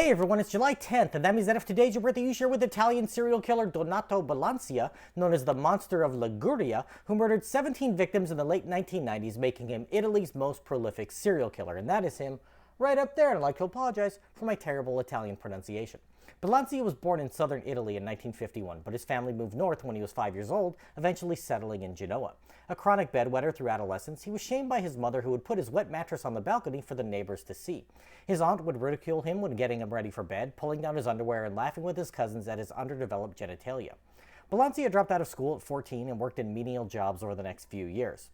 Hey everyone, it's July 10th, and that means that if today's your birthday, you share with Italian serial killer Donato Balancia, known as the Monster of Liguria, who murdered 17 victims in the late 1990s, making him Italy's most prolific serial killer. And that is him right up there, and I'd like to apologize for my terrible Italian pronunciation. Balancia was born in southern Italy in 1951, but his family moved north when he was 5 years old, eventually settling in Genoa. A chronic bedwetter through adolescence, he was shamed by his mother, who would put his wet mattress on the balcony for the neighbors to see. His aunt would ridicule him when getting him ready for bed, pulling down his underwear and laughing with his cousins at his underdeveloped genitalia. Balancia dropped out of school at 14 and worked in menial jobs over the next few years.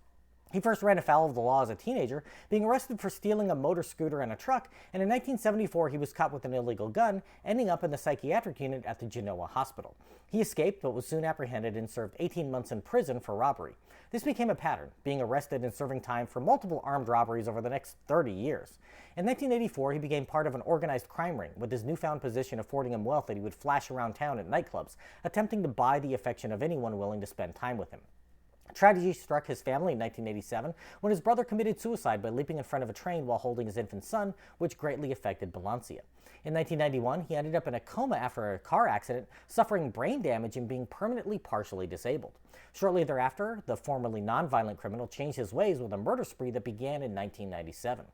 He first ran afoul of the law as a teenager, being arrested for stealing a motor scooter and a truck, and in 1974 he was caught with an illegal gun, ending up in the psychiatric unit at the Genoa hospital. He escaped, but was soon apprehended and served 18 months in prison for robbery. This became a pattern, being arrested and serving time for multiple armed robberies over the next 30 years. In 1984, he became part of an organized crime ring, with his newfound position affording him wealth that he would flash around town at nightclubs, attempting to buy the affection of anyone willing to spend time with him. Tragedy struck his family in 1987 when his brother committed suicide by leaping in front of a train while holding his infant son, which greatly affected Balancia. In 1991, he ended up in a coma after a car accident, suffering brain damage and being permanently partially disabled. Shortly thereafter, the formerly nonviolent criminal changed his ways with a murder spree that began in 1997.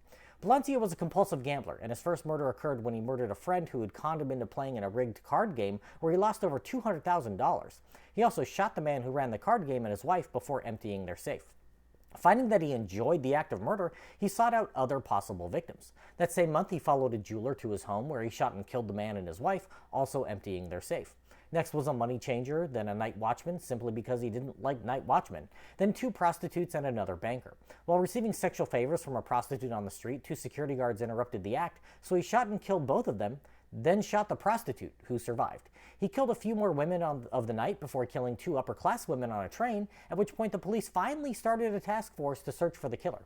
Balancia was a compulsive gambler, and his first murder occurred when he murdered a friend who had conned him into playing in a rigged card game where he lost over $200,000. He also shot the man who ran the card game and his wife before emptying their safe. Finding that he enjoyed the act of murder, he sought out other possible victims. That same month, he followed a jeweler to his home where he shot and killed the man and his wife, also emptying their safe. Next was a money changer, then a night watchman, simply because he didn't like night watchmen, then 2 prostitutes and another banker. While receiving sexual favors from a prostitute on the street, 2 security guards interrupted the act, so he shot and killed both of them, then shot the prostitute, who survived. He killed a few more women of the night before killing 2 upper-class women on a train, at which point the police finally started a task force to search for the killer.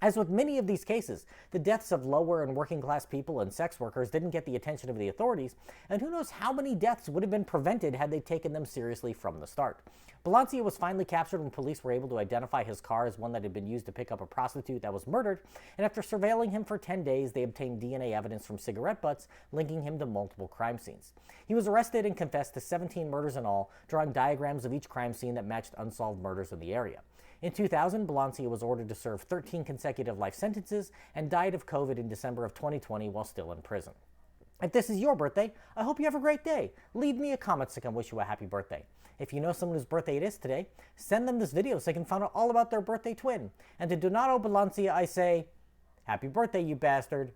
As with many of these cases, the deaths of lower and working class people and sex workers didn't get the attention of the authorities, and who knows how many deaths would have been prevented had they taken them seriously from the start. Balancia was finally captured when police were able to identify his car as one that had been used to pick up a prostitute that was murdered, and after surveilling him for 10 days, they obtained DNA evidence from cigarette butts, linking him to multiple crime scenes. He was arrested and confessed to 17 murders in all, drawing diagrams of each crime scene that matched unsolved murders in the area. In 2000, Balancia was ordered to serve 13 consecutive life sentences and died of COVID in December of 2020 while still in prison. If this is your birthday, I hope you have a great day. Leave me a comment so I can wish you a happy birthday. If you know someone whose birthday it is today, send them this video so they can find out all about their birthday twin. And to Donato Balancia, I say, happy birthday, you bastard.